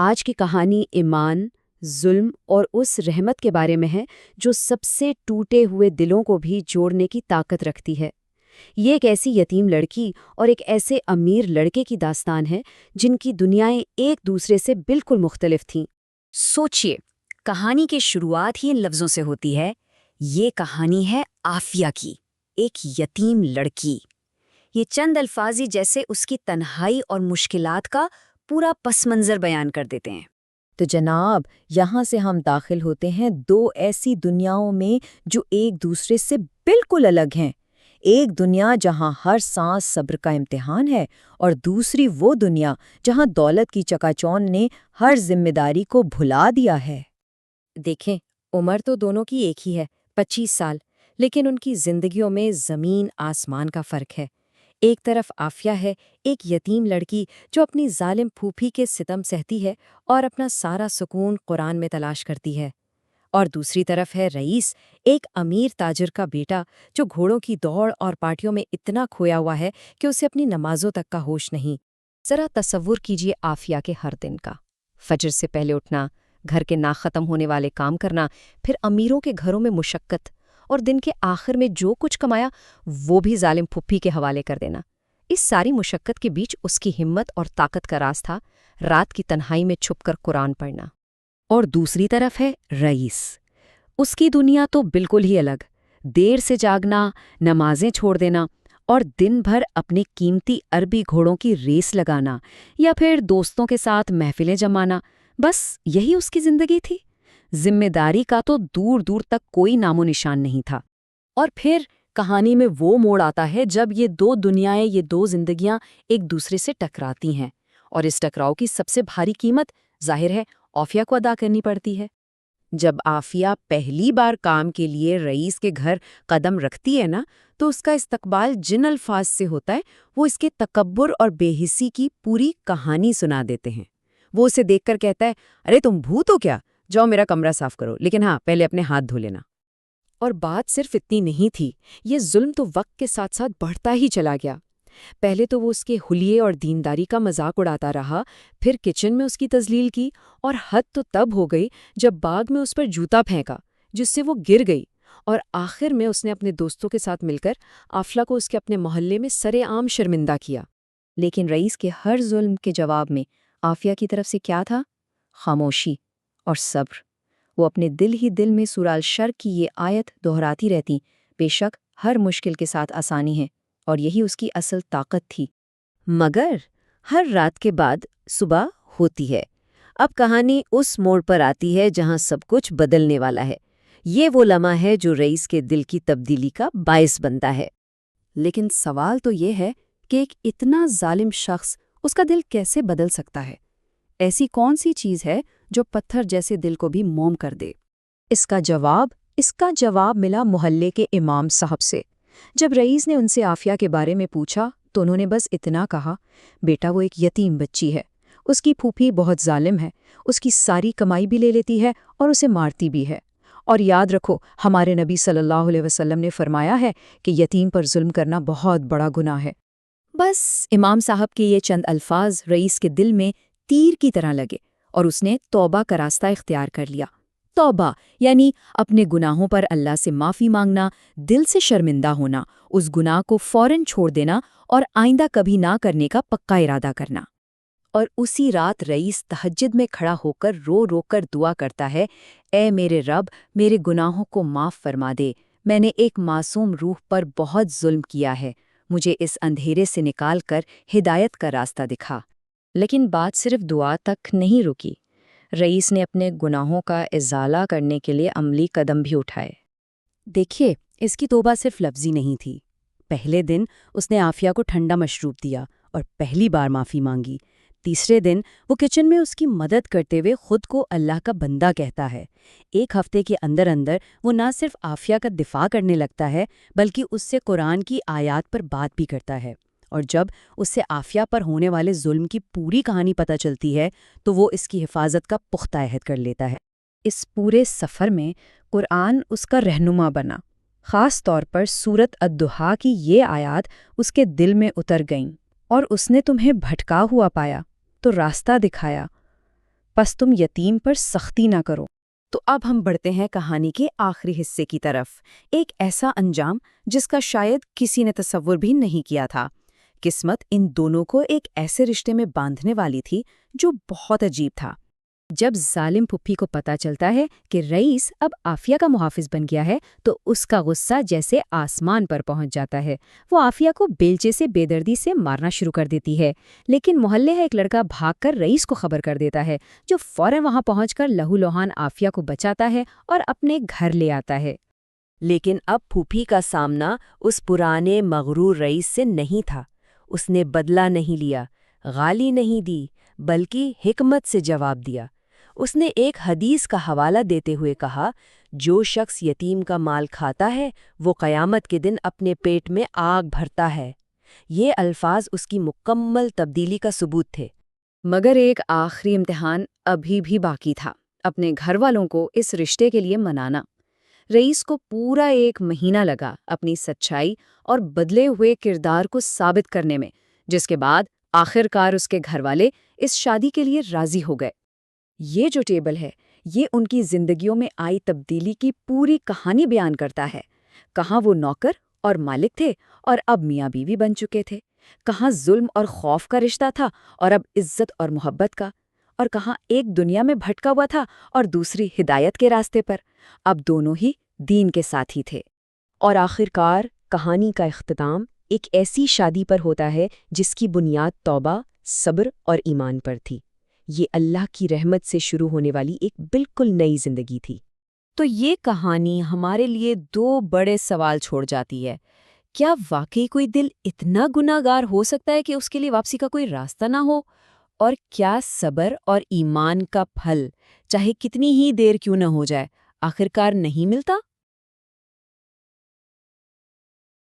آج کی کہانی ایمان، ظلم اور اس رحمت کے بارے میں ہے جو سب سے ٹوٹے ہوئے دلوں کو بھی جوڑنے کی طاقت رکھتی ہے۔ یہ ایک ایسی یتیم لڑکی اور ایک ایسے امیر لڑکے کی داستان ہے جن کی دنیائیں ایک دوسرے سے بالکل مختلف تھیں۔ سوچئے، کہانی کی شروعات ہی ان لفظوں سے ہوتی ہے، یہ کہانی ہے عافیہ کی، ایک یتیم لڑکی۔ یہ چند الفاظ ہی جیسے اس کی تنہائی اور مشکلات کا پورا پس منظر بیان کر دیتے ہیں۔ تو جناب، یہاں سے ہم داخل ہوتے ہیں دو ایسی دنیاؤں میں جو ایک دوسرے سے بالکل الگ ہیں۔ ایک دنیا جہاں ہر سانس صبر کا امتحان ہے، اور دوسری وہ دنیا جہاں دولت کی چکا چوند نے ہر ذمہ داری کو بھلا دیا ہے۔ دیکھیں، عمر تو دونوں کی ایک ہی ہے، 25 سال، لیکن ان کی زندگیوں میں زمین آسمان کا فرق ہے۔ ایک طرف عافیہ ہے، ایک یتیم لڑکی جو اپنی ظالم پھوپھی کے ستم سہتی ہے اور اپنا سارا سکون قرآن میں تلاش کرتی ہے، اور دوسری طرف ہے رئیس، ایک امیر تاجر کا بیٹا جو گھوڑوں کی دوڑ اور پارٹیوں میں اتنا کھویا ہوا ہے کہ اسے اپنی نمازوں تک کا ہوش نہیں۔ ذرا تصور کیجئے عافیہ کے ہر دن کا، فجر سے پہلے اٹھنا، گھر کے نہ ختم ہونے والے کام کرنا، پھر امیروں کے گھروں میں مشقت، اور دن کے آخر میں جو کچھ کمایا وہ بھی ظالم پھپھی کے حوالے کر دینا۔ اس ساری مشقت کے بیچ اس کی ہمت اور طاقت کا راز تھا رات کی تنہائی میں چھپ کر قرآن پڑھنا۔ اور دوسری طرف ہے رئیس، اس کی دنیا تو بالکل ہی الگ، دیر سے جاگنا، نمازیں چھوڑ دینا، اور دن بھر اپنے قیمتی عربی گھوڑوں کی ریس لگانا یا پھر دوستوں کے ساتھ محفلیں جمانا، بس یہی اس کی زندگی تھی۔ ذمہ داری کا تو دور دور تک کوئی نام و نشان نہیں تھا۔ اور پھر کہانی میں وہ موڑ آتا ہے جب یہ دو دنیائیں، یہ دو زندگیاں ایک دوسرے سے ٹکراتی ہیں، اور اس ٹکراؤ کی سب سے بھاری قیمت ظاہر ہے عافیہ کو ادا کرنی پڑتی ہے۔ جب عافیہ پہلی بار کام کے لیے رئیس کے گھر قدم رکھتی ہے نا، تو اس کا استقبال جن الفاظ سے ہوتا ہے وہ اس کے تکبر اور بے حسی کی پوری کہانی سنا دیتے ہیں۔ وہ اسے دیکھ کر کہتا ہے، ارے تم بھوت ہو کیا؟ جاؤ میرا کمرہ صاف کرو، لیکن ہاں پہلے اپنے ہاتھ دھو لینا۔ اور بات صرف اتنی نہیں تھی، یہ ظلم تو وقت کے ساتھ ساتھ بڑھتا ہی چلا گیا۔ پہلے تو وہ اس کے حلیے اور دینداری کا مذاق اڑاتا رہا، پھر کچن میں اس کی تذلیل کی، اور حد تو تب ہو گئی جب باغ میں اس پر جوتا پھینکا جس سے وہ گر گئی، اور آخر میں اس نے اپنے دوستوں کے ساتھ مل کر عافیہ کو اس کے اپنے محلے میں سرے عام شرمندہ کیا۔ لیکن رئیس کے ہر ظلم کے جواب میں عافیہ کی طرف سے کیا تھا؟ خاموشی اور صبر۔ وہ اپنے دل ہی دل میں سورہ الشر کی یہ آیت دہراتی رہتی، بے شک ہر مشکل کے ساتھ آسانی ہے، اور یہی اس کی اصل طاقت تھی۔ مگر ہر رات کے بعد صبح ہوتی ہے۔ اب کہانی اس موڑ پر آتی ہے جہاں سب کچھ بدلنے والا ہے۔ یہ وہ لمحہ ہے جو رئیس کے دل کی تبدیلی کا باعث بنتا ہے۔ لیکن سوال تو یہ ہے کہ ایک اتنا ظالم شخص اس کا دل کیسے بدل سکتا ہے؟ ایسی کون سی چیز ہے جو پتھر جیسے دل کو بھی موم کر دے؟ اس کا جواب ملا محلے کے امام صاحب سے۔ جب رئیس نے ان سے عافیہ کے بارے میں پوچھا تو انہوں نے بس اتنا کہا، بیٹا وہ ایک یتیم بچی ہے، اس کی پھوپھی بہت ظالم ہے، اس کی ساری کمائی بھی لے لیتی ہے اور اسے مارتی بھی ہے، اور یاد رکھو ہمارے نبی صلی اللہ علیہ وسلم نے فرمایا ہے کہ یتیم پر ظلم کرنا بہت بڑا گناہ ہے۔ بس امام صاحب کے یہ چند الفاظ رئیس کے دل میں تیر کی طرح لگے، اور اس نے توبہ کا راستہ اختیار کر لیا۔ توبہ یعنی اپنے گناہوں پر اللہ سے معافی مانگنا، دل سے شرمندہ ہونا، اس گناہ کو فوراً چھوڑ دینا اور آئندہ کبھی نہ کرنے کا پکا ارادہ کرنا۔ اور اسی رات رئیس تہجد میں کھڑا ہو کر رو رو کر دعا کرتا ہے، اے میرے رب، میرے گناہوں کو معاف فرما دے، میں نے ایک معصوم روح پر بہت ظلم کیا ہے، مجھے اس اندھیرے سے نکال کر ہدایت کا راستہ دکھا۔ لیکن بات صرف دعا تک نہیں رکی، رئیس نے اپنے گناہوں کا ازالہ کرنے کے لیے عملی قدم بھی اٹھائے۔ دیکھیے، اس کی توبہ صرف لفظی نہیں تھی۔ پہلے دن اس نے عافیہ کو ٹھنڈا مشروب دیا اور پہلی بار معافی مانگی۔ تیسرے دن وہ کچن میں اس کی مدد کرتے ہوئے خود کو اللہ کا بندہ کہتا ہے۔ ایک ہفتے کے اندر اندر وہ نہ صرف عافیہ کا دفاع کرنے لگتا ہے بلکہ اس سے قرآن کی آیات پر بات بھی کرتا ہے، اور جب اس سے عافیہ پر ہونے والے ظلم کی پوری کہانی پتہ چلتی ہے تو وہ اس کی حفاظت کا پختہ عہد کر لیتا ہے۔ اس پورے سفر میں قرآن اس کا رہنما بنا، خاص طور پر سورۃ الضحیٰ کی یہ آیات اس کے دل میں اتر گئیں، اور اس نے تمہیں بھٹکا ہوا پایا تو راستہ دکھایا، پس تم یتیم پر سختی نہ کرو۔ تو اب ہم بڑھتے ہیں کہانی کے آخری حصے کی طرف، ایک ایسا انجام جس کا شاید کسی نے تصور بھی نہیں کیا تھا۔ قسمت ان دونوں کو ایک ایسے رشتے میں باندھنے والی تھی جو بہت عجیب تھا۔ جب ظالم پھپھی کو پتہ چلتا ہے کہ رئیس اب عافیہ کا محافظ بن گیا ہے تو اس کا غصہ جیسے آسمان پر پہنچ جاتا ہے۔ وہ عافیہ کو بیلچے سے بے دردی سے مارنا شروع کر دیتی ہے، لیکن محلے کا ایک لڑکا بھاگ کر رئیس کو خبر کر دیتا ہے، جو فوراً وہاں پہنچ کر لہو لوہان عافیہ کو بچاتا ہے اور اپنے گھر لے آتا ہے۔ لیکن اب پھوپھی کا سامنا اس پرانے مغرور رئیس سے نہیں تھا۔ اس نے بدلہ نہیں لیا، گالی نہیں دی، بلکہ حکمت سے جواب دیا۔ اس نے ایک حدیث کا حوالہ دیتے ہوئے کہا، جو شخص یتیم کا مال کھاتا ہے وہ قیامت کے دن اپنے پیٹ میں آگ بھرتا ہے۔ یہ الفاظ اس کی مکمل تبدیلی کا ثبوت تھے۔ مگر ایک آخری امتحان ابھی بھی باقی تھا، اپنے گھر والوں کو اس رشتے کے لیے منانا۔ رئیس کو پورا 1 مہینہ لگا اپنی سچائی اور بدلے ہوئے کردار کو ثابت کرنے میں، جس کے بعد آخرکار اس کے گھر والے اس شادی کے لیے راضی ہو گئے۔ یہ جو ٹیبل ہے، یہ ان کی زندگیوں میں آئی تبدیلی کی پوری کہانی بیان کرتا ہے۔ کہاں وہ نوکر اور مالک تھے اور اب میاں بیوی بن چکے تھے، کہاں ظلم اور خوف کا رشتہ تھا اور اب عزت اور محبت کا، اور کہاں ایک دنیا میں بھٹکا ہوا تھا اور دوسری ہدایت کے راستے پر۔ اب دونوں ہی دین کے ساتھی تھے۔ اور آخرکار کہانی کا اختتام ایک ایسی شادی پر ہوتا ہے جس کی بنیاد توبہ، صبر اور ایمان پر تھی۔ یہ اللہ کی رحمت سے شروع ہونے والی ایک بالکل نئی زندگی تھی۔ تو یہ کہانی ہمارے لیے 2 بڑے سوال چھوڑ جاتی ہے۔ کیا واقعی کوئی دل اتنا گناہ گار ہو سکتا ہے کہ اس کے لیے واپسی کا کوئی راستہ نہ ہو؟ اور کیا صبر اور ایمان کا پھل، چاہے کتنی ہی دیر کیوں نہ ہو جائے، آخرکار نہیں ملتا؟